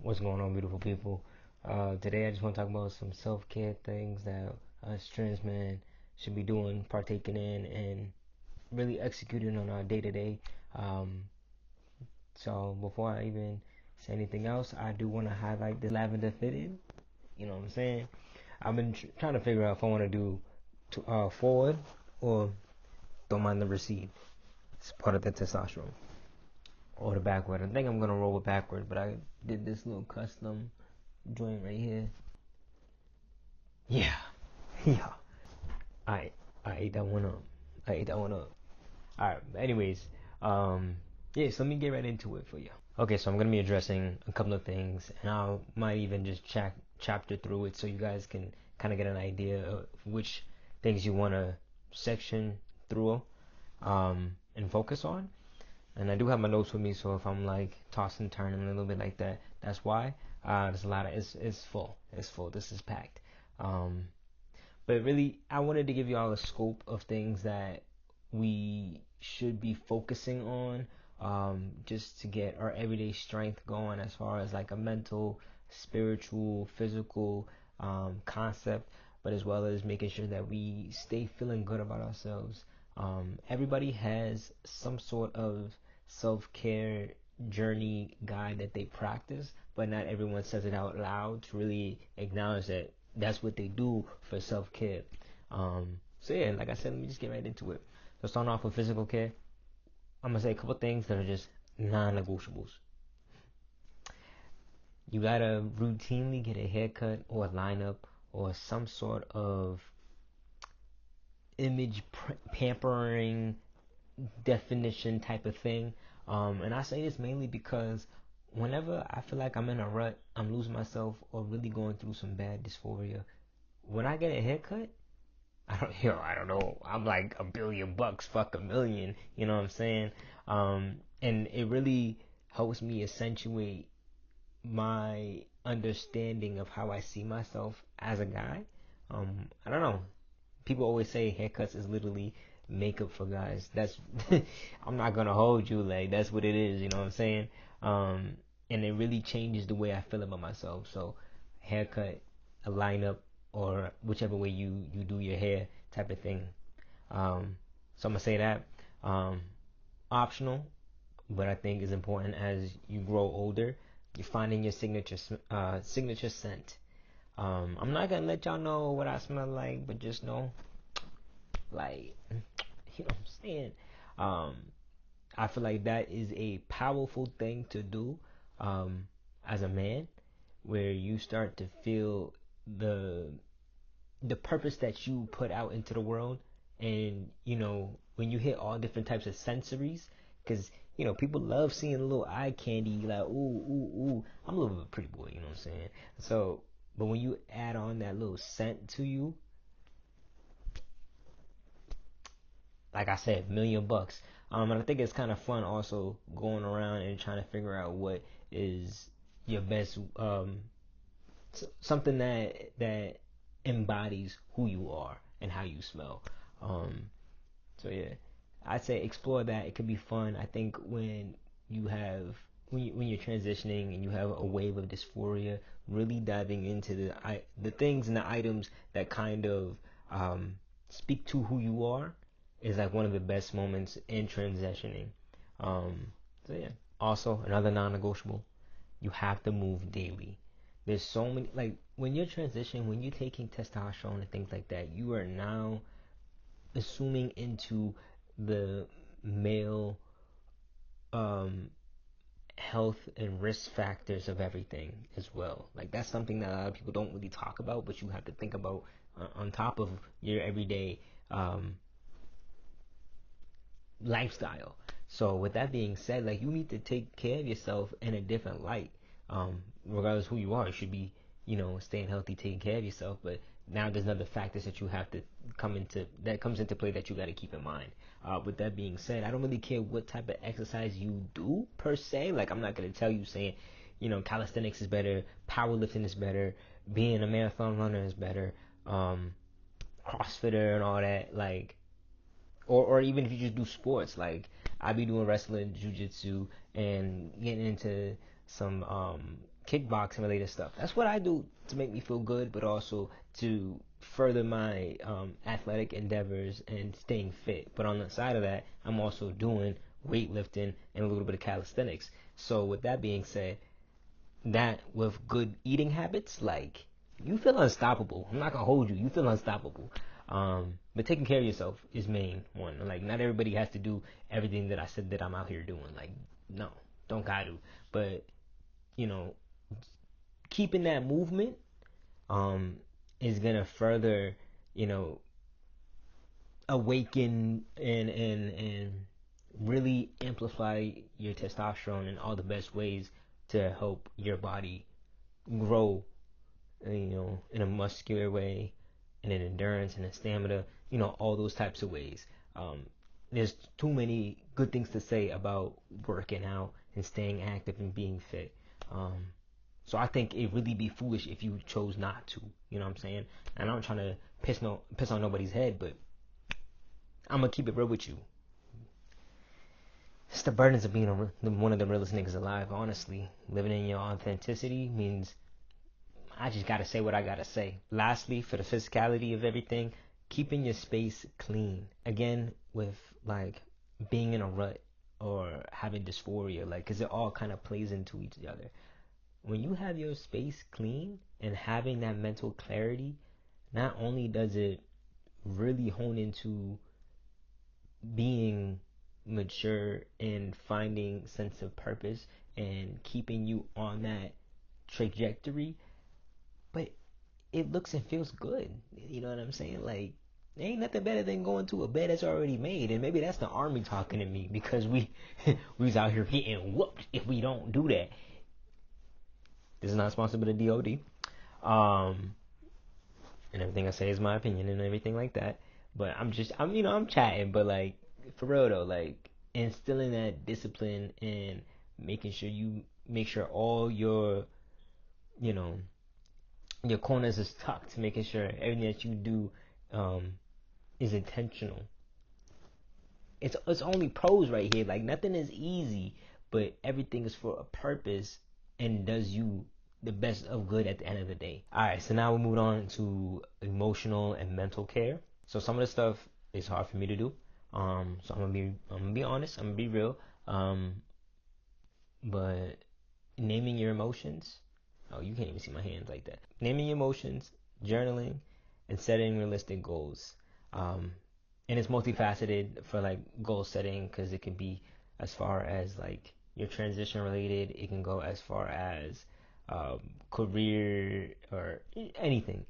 What's going on, beautiful people? Today I just want to talk about some self-care things that us trans men should be doing, partaking in, and really executing on our day-to-day. Um, so before I even say anything else, I do want to highlight this lavender fitted. You know what I'm saying? I've been trying to figure out if I want to do forward or don't mind the recede. It's part of the testosterone. Or the backward. I think I'm gonna roll with backward, but I did this little custom joint right here. Yeah, yeah. I I ate that one up. I ate that one up. All right. Anyways, yeah. So let me get right into it for you. Okay, so I'm gonna be addressing a couple of things, and I might even just chapter through it so you guys can kind of get an idea of which things you want to section through, and focus on. And I do have my notes with me, so if I'm like tossing, turning a little bit like that, that's why. There's a lot of it's full. It's full. This is packed. Um, but really, I wanted to give you all a scope of things that we should be focusing on, just to get our everyday strength going as far as like a mental, spiritual, physical concept, but as well as making sure that we stay feeling good about ourselves. Everybody has some sort of self-care journey guide that they practice, but not everyone says it out loud to really acknowledge that that's what they do for self-care. So yeah, like I said, let me just get right into it. So starting off with physical care, I'm gonna say a couple things that are just non-negotiables. You gotta routinely get a haircut or a lineup or some sort of image pampering definition type of thing. And I say this mainly because whenever I feel like I'm in a rut, I'm losing myself, or really going through some bad dysphoria, when I get a haircut, I don't know. I'm like $1 billion, fuck a million. You know what I'm saying? And it really helps me accentuate my understanding of how I see myself as a guy. I don't know. People always say haircuts is literally makeup for guys. That's I'm not gonna hold you, like that's what it is. You know what I'm saying? And it really changes the way I feel about myself. So haircut, a lineup, or whichever way you do your hair type of thing. So I'm gonna say that, um, optional, but I think is important as you grow older. You're finding your signature scent. I'm not gonna let y'all know what I smell like, but just know, like, you know what I'm saying. Um, I feel like that is a powerful thing to do, um, as a man, where you start to feel the the purpose that you put out into the world. And when you hit all different types of sensories, because people love seeing a little eye candy, like, ooh, ooh, ooh. I'm a little bit pretty boy, you know what I'm saying? So but when you add on that little scent to you, like I said, $1 million. And I think it's kind of fun also going around and trying to figure out what is your best, something that embodies who you are and how you smell. So yeah, I'd say explore that. It could be fun. I think when you're transitioning and you have a wave of dysphoria, really diving into the things and the items that kind of, speak to who you are is like one of the best moments in transitioning. So yeah. Also, another non-negotiable, you have to move daily. There's so many, like, when you're transitioning, when you're taking testosterone and things like that, you are now assuming into the male, um, health and risk factors of everything as well. Like, that's something that a lot of people don't really talk about, but you have to think about, on top of your everyday, um, lifestyle. So with that being said, like, you need to take care of yourself in a different light. Regardless who you are, you should be, staying healthy, taking care of yourself. But now there's other factors that you have to comes into play that you got to keep in mind. With that being said, I don't really care what type of exercise you do per se. Like, I'm not gonna tell you saying, calisthenics is better, powerlifting is better, being a marathon runner is better, CrossFitter and all that. Like, or even if you just do sports, like I be doing wrestling, jujitsu, and getting into some, kickboxing related stuff. That's what I do to make me feel good, but also to further my athletic endeavors and staying fit. But on the side of that, I'm also doing weightlifting and a little bit of calisthenics. So with that being said, that with good eating habits, like, you feel unstoppable. I'm not gonna hold you. You feel unstoppable. But taking care of yourself is main one. Like, not everybody has to do everything that I said that I'm out here doing. Like, no, don't gotta. But you know, keeping that movement um is gonna further, you know, awaken and really amplify your testosterone in all the best ways to help your body grow, in a muscular way, in an endurance and a stamina, all those types of ways. There's too many good things to say about working out and staying active and being fit. So I think it really be foolish if you chose not to. You know what I'm saying? And I'm not trying to piss on nobody's head, but I'm gonna keep it real with you. It's the burdens of being one of the realest niggas alive. Honestly, living in your authenticity means I just gotta say what I gotta say. Lastly, for the physicality of everything, keeping your space clean. Again, with like being in a rut or having dysphoria, like, cause it all kind of plays into each other. When you have your space clean and having that mental clarity, not only does it really hone into being mature and finding sense of purpose and keeping you on that trajectory, but it looks and feels good. You know what I'm saying? Like, there ain't nothing better than going to a bed that's already made. And maybe that's the army talking to me, because we we's out here getting whooped if we don't do that. This is not sponsored by the DOD. And everything I say is my opinion and everything like that. But I'm chatting, but like, for real though, like, instilling that discipline and making sure you make sure all you know, your corners is tucked, making sure everything that you do is intentional. It's only pros right here. Like, nothing is easy, but everything is for a purpose and does you the best of good at the end of the day. All right, so now we're moving on to emotional and mental care. So some of the stuff is hard for me to do. So I'm gonna be honest. I'm gonna be real. But naming your emotions. Oh, you can't even see my hands like that. Naming your emotions, journaling, and setting realistic goals. Um, and it's multifaceted for like goal setting, because it can be as far as like your transition related. It can go as far as career or anything,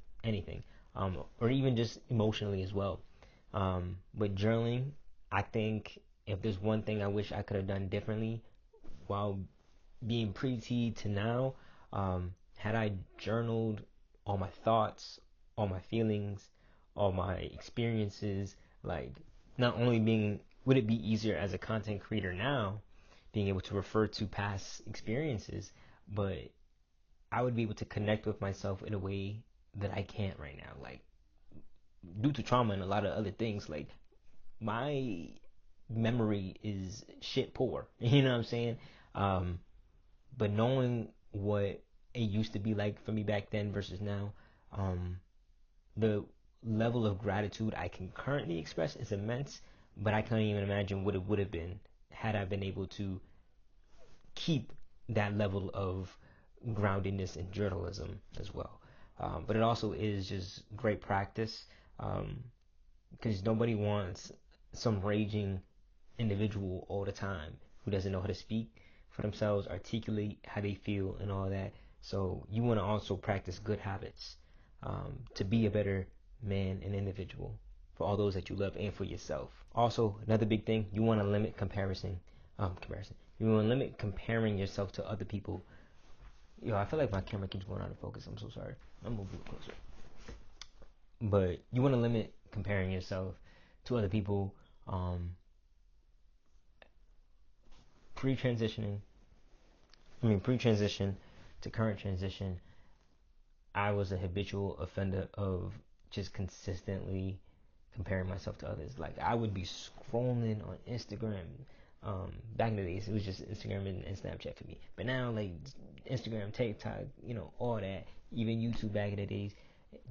or even just emotionally as well. With journaling, I think if there's one thing I wish I could have done differently while being pre-T to now, had I journaled all my thoughts, all my feelings, all my experiences, like, not only would it be easier as a content creator now, being able to refer to past experiences, but I would be able to connect with myself in a way that I can't right now. Like, due to trauma and a lot of other things, like, my memory is shit poor. You know what I'm saying? But knowing what it used to be like for me back then versus now, the level of gratitude I can currently express is immense, but I can't even imagine what it would have been had I been able to keep that level of groundedness in journalism as well. But it also is just great practice, because nobody wants some raging individual all the time who doesn't know how to speak for themselves, articulate how they feel, and all that. So you want to also practice good habits, to be a better man and individual for all those that you love and for yourself. Also, another big thing, you want to limit comparison. You want to limit comparing yourself to other people. Yo, I feel like my camera keeps going out of focus. I'm so sorry. I'm moving closer. But you want to limit comparing yourself to other people. Pre-transition to current transition, I was a habitual offender of just consistently comparing myself to others. Like, I would be scrolling on Instagram, Back in the days, it was just Instagram and Snapchat for me. But now, like Instagram, TikTok, all that, even YouTube back in the days,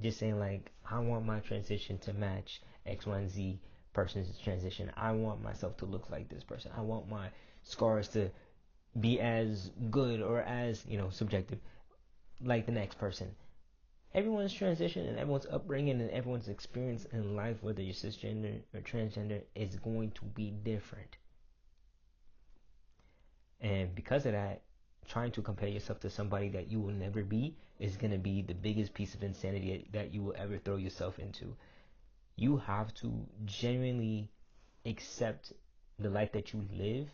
just saying like, I want my transition to match X, Y, and Z person's transition. I want myself to look like this person. I want my scars to be as good or as, subjective, like the next person. Everyone's transition and everyone's upbringing and everyone's experience in life, whether you're cisgender or transgender, is going to be different. And because of that, trying to compare yourself to somebody that you will never be is going to be the biggest piece of insanity that you will ever throw yourself into. You have to genuinely accept the life that you live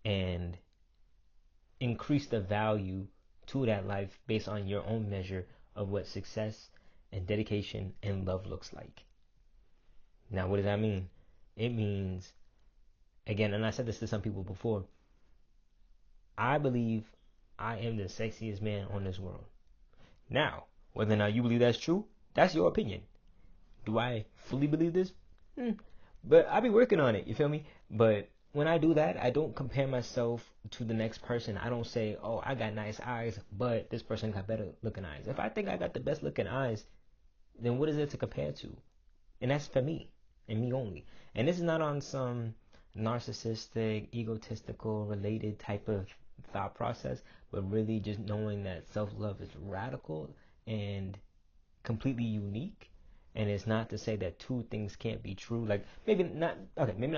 and increase the value to that life based on your own measure of what success and dedication and love looks like. Now, what does that mean? It means, again, and I said this to some people before, I believe I am the sexiest man on this world. Now, whether or not you believe that's true, that's your opinion. Do I fully believe this? But I be working on it, you feel me? But when I do that, I don't compare myself to the next person. I don't say, oh, I got nice eyes, but this person got better looking eyes. If I think I got the best looking eyes, then what is it to compare to? And that's for me, and me only. And this is not on some narcissistic, egotistical, related type of thought process, but really just knowing that self-love is radical and completely unique. And it's not to say that two things can't be true. Like, maybe not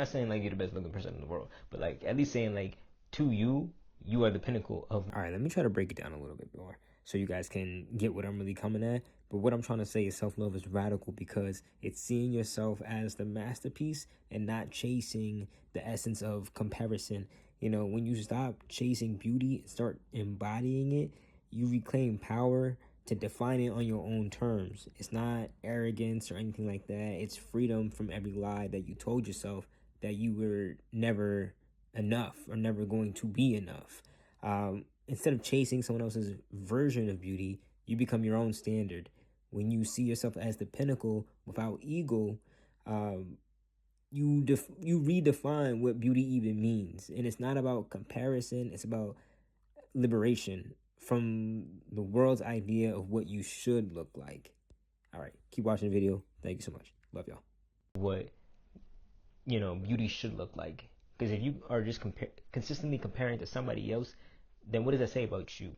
saying like you're the best looking person in the world, but like at least saying like to you, you are the pinnacle of. All right, let me try to break it down a little bit more so you guys can get what I'm really coming at. But what I'm trying to say is self-love is radical because it's seeing yourself as the masterpiece and not chasing the essence of comparison. When you stop chasing beauty and start embodying it, you reclaim power to define it on your own terms. It's not arrogance or anything like that. It's freedom from every lie that you told yourself that you were never enough or never going to be enough. Instead of chasing someone else's version of beauty, you become your own standard. When you see yourself as the pinnacle without ego, you redefine what beauty even means. And it's not about comparison. It's about liberation from the world's idea of what you should look like. All right, keep watching the video. Thank you so much. Love y'all. What beauty should look like, because if you are just consistently comparing to somebody else, then what does that say about you?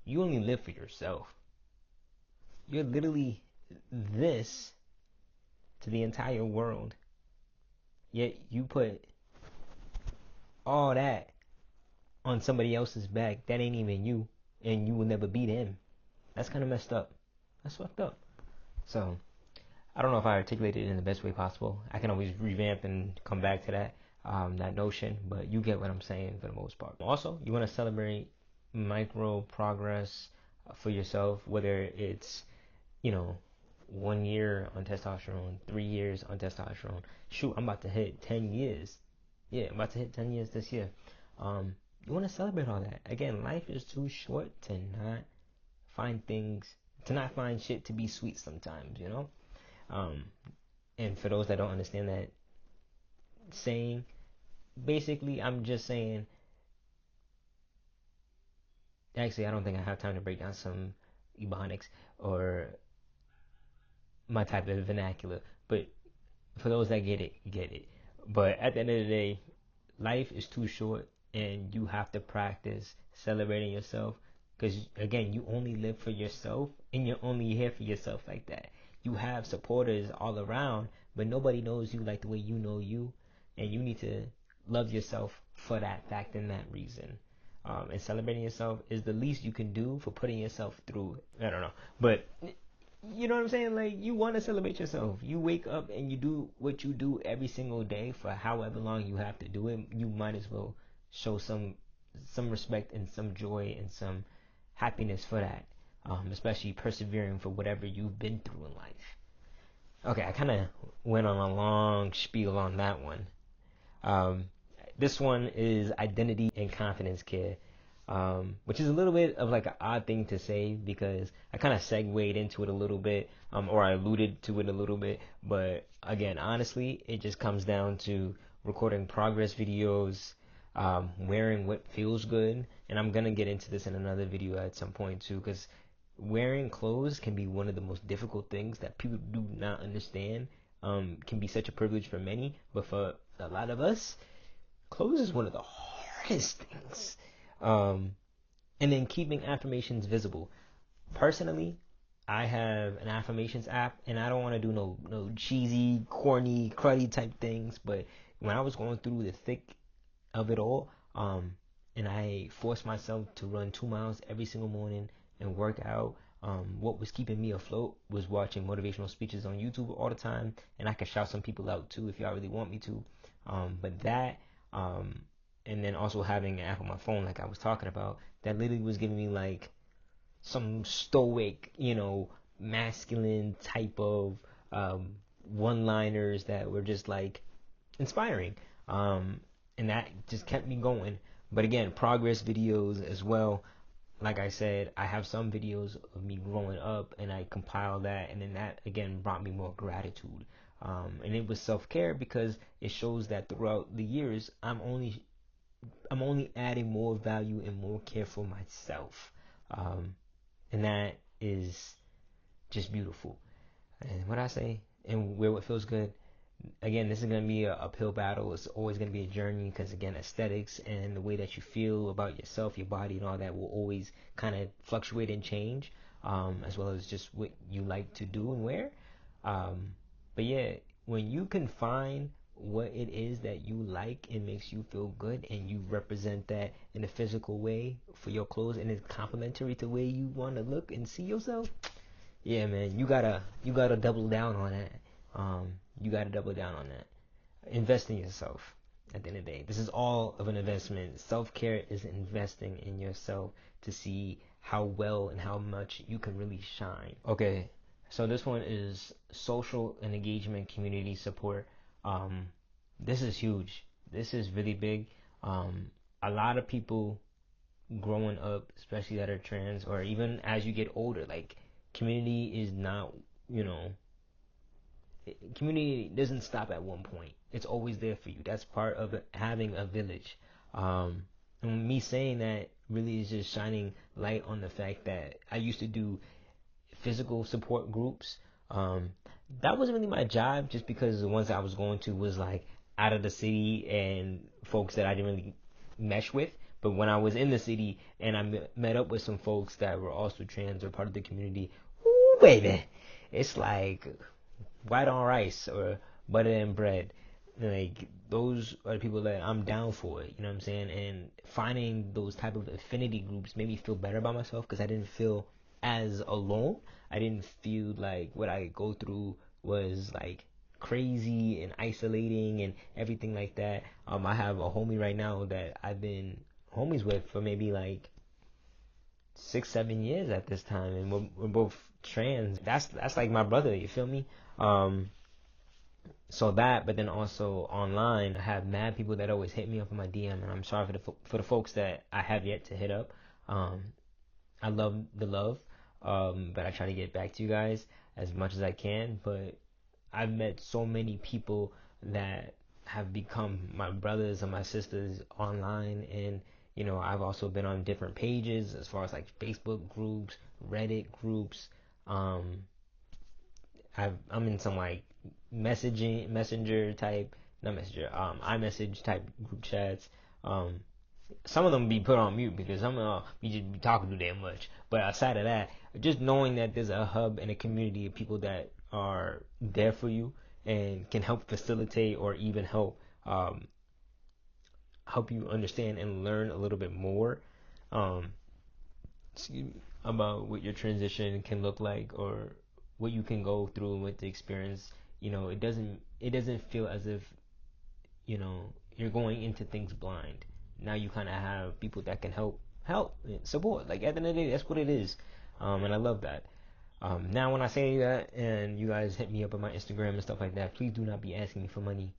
You only live for yourself. You're literally this to the entire world, yet you put all that on somebody else's back that ain't even you, and you will never be them. That's kind of messed up. That's fucked up. So I don't know if I articulated it in the best way possible. I can always revamp and come back to that notion, but you get what I'm saying for the most part. Also, you want to celebrate micro progress for yourself, whether it's 1 year on testosterone, 3 years on testosterone. Shoot, I'm about to hit 10 years. Yeah, I'm about to hit 10 years this year. You want to celebrate all that. Again, life is too short to not find shit to be sweet sometimes, And for those that don't understand that saying, basically, I'm just saying, actually, I don't think I have time to break down some ebonics or my type of vernacular, but for those that get it, get it. But at the end of the day, life is too short, and you have to practice celebrating yourself, because again, you only live for yourself, and you're only here for yourself like that. You have supporters all around, but nobody knows you like the way you know you, and you need to love yourself for that fact and that reason. And celebrating yourself is the least you can do for putting yourself through. I don't know, but you know what I'm saying? Like, you want to celebrate yourself. You wake up and you do what you do every single day for however long you have to do it. You might as well show some respect and some joy and some happiness for that, especially persevering for whatever you've been through in life. Okay, I kind of went on a long spiel on that one. This one is identity and confidence care, which is a little bit of like an odd thing to say because I kind of segued into it a little bit, or I alluded to it a little bit. But again, honestly, it just comes down to recording progress videos, wearing what feels good. And I'm gonna get into this in another video at some point too, because wearing clothes can be one of the most difficult things that people do not understand. Can be such a privilege for many, but for a lot of us, clothes is one of the hardest things. And then keeping affirmations visible. Personally, I have an affirmations app, and I don't want to do no cheesy, corny, cruddy type things. But when I was going through the thick of it all, and I forced myself to run 2 miles every single morning and work out. What was keeping me afloat was watching motivational speeches on YouTube all the time, and I can shout some people out too if y'all really want me to. But that, and then also having an app on my phone, like I was talking about, that literally was giving me like some stoic, masculine type of one-liners that were just like inspiring. And that just kept me going. But again, progress videos as well. Like I said, I have some videos of me growing up, and I compiled that, and then that again brought me more gratitude. And it was self-care because it shows that throughout the years, I'm only adding more value and more care for myself, and that is just beautiful. And what I say, and where what feels good. Again, this is going to be a uphill battle. It's always going to be a journey because, again, aesthetics and the way that you feel about yourself, your body, and all that will always kind of fluctuate and change, as well as just what you like to do and wear. But yeah, when you can find what it is that you like and makes you feel good, and you represent that in a physical way for your clothes, and it's complementary to the way you want to look and see yourself, yeah, man, you gotta double down on that. You gotta double down on that. Invest in yourself. At the end of the day, this is all of an investment. Self care is investing in yourself to see how well and how much you can really shine. Okay, so this one is social and engagement community support. This is huge. This is really big. A lot of people growing up, especially that are trans, or even as you get older, like community is not, you know, community doesn't stop at one point. It's always there for you. That's part of having a village. And me saying that really is just shining light on the fact that I used to do physical support groups. That wasn't really my job, just because the ones I was going to was like out of the city and folks that I didn't really mesh with. But when I was in the city and I met up with some folks that were also trans or part of the community, ooh, baby, it's like white on rice or butter and bread. Like those are the people that I'm down for. You know what I'm saying? And finding those type of affinity groups made me feel better about myself because I didn't feel as alone. I didn't feel like what I go through was like crazy and isolating and everything like that. I have a homie right now that I've been homies with for maybe like 6-7 years at this time, and we're both trans. That's like my brother. You feel me? So that, but then also online, I have mad people that always hit me up in my DM, and I'm sorry for the folks that I have yet to hit up. I love the love, but I try to get back to you guys as much as I can. But I've met so many people that have become my brothers and my sisters online, and I've also been on different pages as far as like Facebook groups, Reddit groups. I'm in some like messenger type, not messenger, iMessage type group chats. Some of them be put on mute because some of them be just be talking too damn much. But outside of that, just knowing that there's a hub and a community of people that are there for you and can help facilitate or even help you understand and learn a little bit more um, about what your transition can look like or what you can go through with the experience. It doesn't feel as if you're going into things blind. Now you kind of have people that can help support. Like at the end of the day, that's what it is, and I love that. Now when I say that and you guys hit me up on my Instagram and stuff like that, please do not be asking me for money.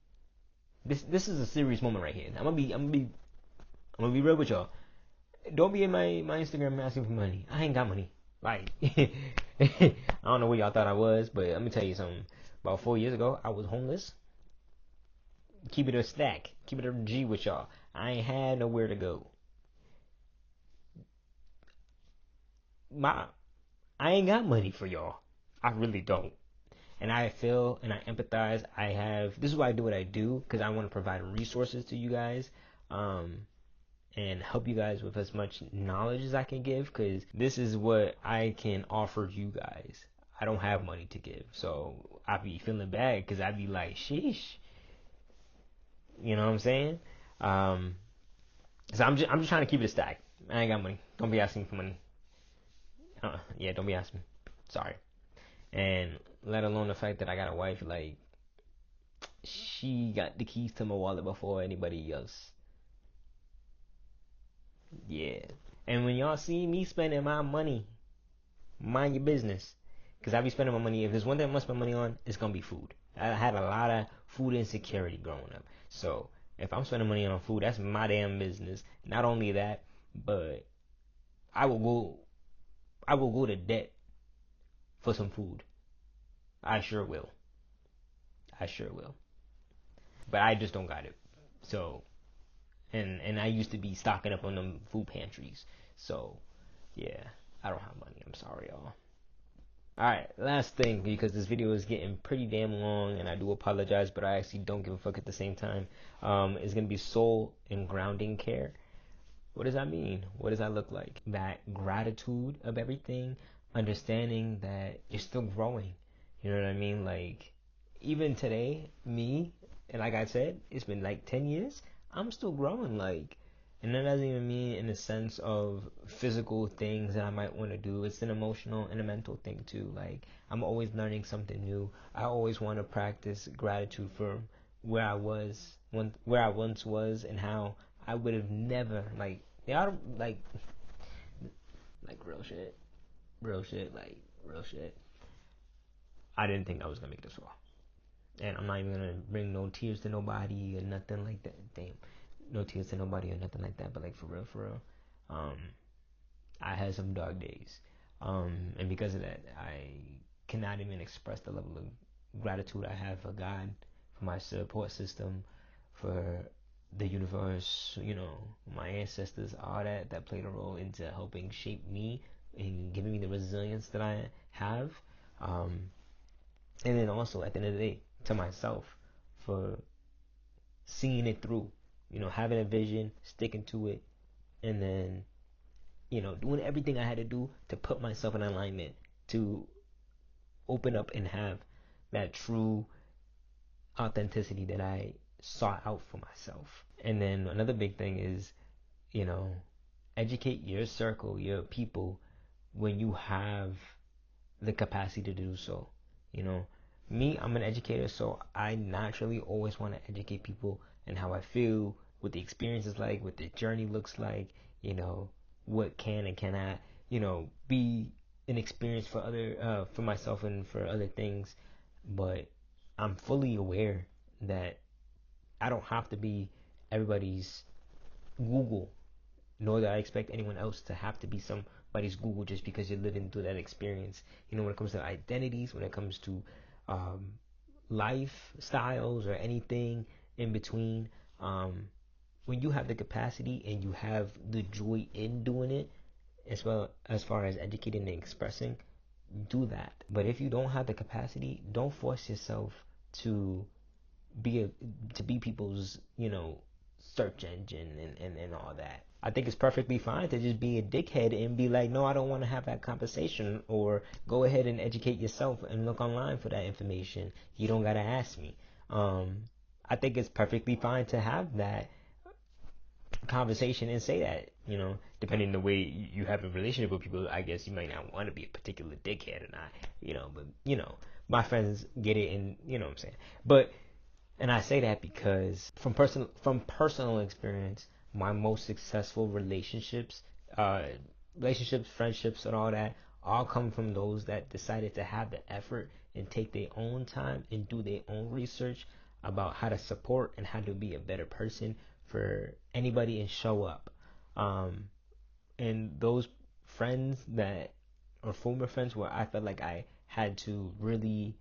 This is a serious moment right here. I'm gonna be real with y'all. Don't be in my Instagram asking for money. I ain't got money. Like I don't know where y'all thought I was, but let me tell you something. About 4 years ago, I was homeless. Keep it a stack. Keep it a G with y'all. I ain't had nowhere to go. My I ain't got money for y'all. I really don't. And I feel and I empathize. This is why I do what I do, because I want to provide resources to you guys, and help you guys with as much knowledge as I can give, because this is what I can offer you guys. I don't have money to give, so I be feeling bad because I be like, sheesh, you know what I'm saying? Um, so I'm just trying to keep it a stack. I ain't got money. Don't be asking me for money. Yeah, don't be asking me. Sorry. And let alone the fact that I got a wife, like, she got the keys to my wallet before anybody else. Yeah. And when y'all see me spending my money, mind your business. Because I be spending my money. If there's one thing I must spend money on, it's going to be food. I had a lot of food insecurity growing up. So if I'm spending money on food, that's my damn business. Not only that, but I will go I will go to debt for some food. I sure will. I sure will. But I just don't got it. So and I used to be stocking up on them food pantries. So yeah, I don't have money. I'm sorry, y'all. Alright, last thing, because this video is getting pretty damn long, and I do apologize, but I actually don't give a fuck at the same time. Is gonna be soul and grounding care. What does that mean? What does that look like? That gratitude of everything, understanding that you're still growing. You know what I mean? Like, even today, me, and like I said, it's been like 10 years, I'm still growing. Like, and that doesn't even mean in the sense of physical things that I might want to do. It's an emotional and a mental thing too. Like, I'm always learning something new. I always want to practice gratitude for where I once was, and how I would have never, like, yeah, like real shit, like real shit. I didn't think I was gonna make this far, and I'm not even gonna bring no tears to nobody or nothing like that. Damn, no tears to nobody or nothing like that. But like for real, um, I had some dark days, and because of that, I cannot even express the level of gratitude I have for God, for my support system, for the universe, my ancestors, all that played a role into helping shape me and giving me the resilience that I have. Um, and then also at the end of the day, to myself, for seeing it through, having a vision, sticking to it, and then, doing everything I had to do to put myself in alignment, to open up and have that true authenticity that I sought out for myself. And then another big thing is, you know, educate your circle, your people, when you have the capacity to do so. You know, me, I'm an educator, so I naturally always want to educate people and how I feel, what the experience is like, what the journey looks like, what can and cannot, be an experience for for myself and for other things. But I'm fully aware that I don't have to be everybody's Google, nor do I expect anyone else to have to be somebody's Google just because you're living through that experience. When it comes to identities, when it comes to lifestyles or anything in between, when you have the capacity and you have the joy in doing it, as well as far as educating and expressing, do that. But if you don't have the capacity, don't force yourself to be people's search engine and all that. I think it's perfectly fine to just be a dickhead and be like, no, I don't want to have that conversation, or go ahead and educate yourself and look online for that information. You don't gotta ask me. I think it's perfectly fine to have that conversation and say that, depending on the way you have a relationship with people. I guess you might not want to be a particular dickhead or not, but my friends get it, and what I'm saying. But and I say that because from personal experience, my most successful uh, relationships, friendships, and all that, all come from those that decided to have the effort and take their own time and do their own research about how to support and how to be a better person for anybody and show up. And those friends that or former friends where I felt like I had to really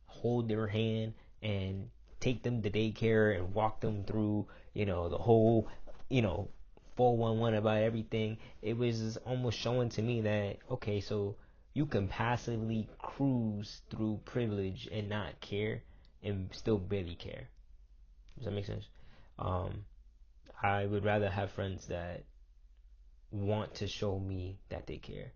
hold their hand and take them to daycare and walk them through, the whole, 411 about everything. It was almost showing to me that, okay, so you can passively cruise through privilege and not care and still barely care. Does that make sense? I would rather have friends that want to show me that they care.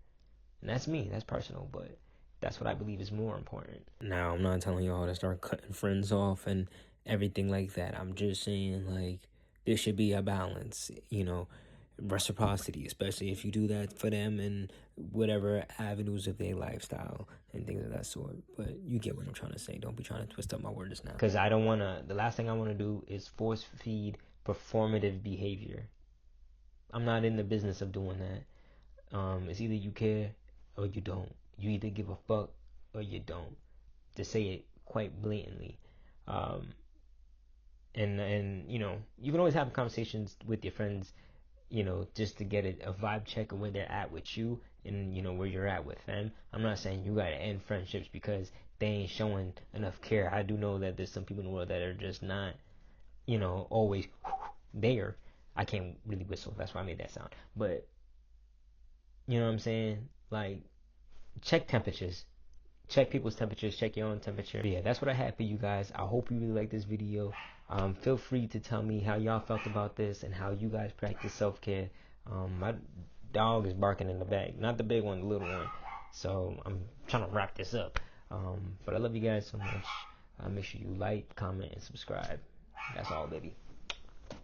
And that's me, that's personal, but that's what I believe is more important. Now, I'm not telling y'all to start cutting friends off and everything like that. I'm just saying, like, there should be a balance, reciprocity, especially if you do that for them in whatever avenues of their lifestyle and things of that sort. But you get what I'm trying to say. Don't be trying to twist up my words now. Because I don't want to, the last thing I want to do is force feed performative behavior. I'm not in the business of doing that. It's either you care or you don't. You either give a fuck or you don't. To say it quite blatantly. And you can always have conversations with your friends, just to get a vibe check of where they're at with you and where you're at with them. I'm not saying you gotta end friendships because they ain't showing enough care. I do know that there's some people in the world that are just not, always there. I can't really whistle, that's why I made that sound. But you know what I'm saying? Like, check temperatures. Check people's temperatures. Check your own temperature. But yeah, that's what I had for you guys. I hope you really like this video. Feel free to tell me how y'all felt about this and how you guys practice self-care. My dog is barking in the back. Not the big one, the little one. So I'm trying to wrap this up. But I love you guys so much. Make sure you like, comment, and subscribe. That's all, baby.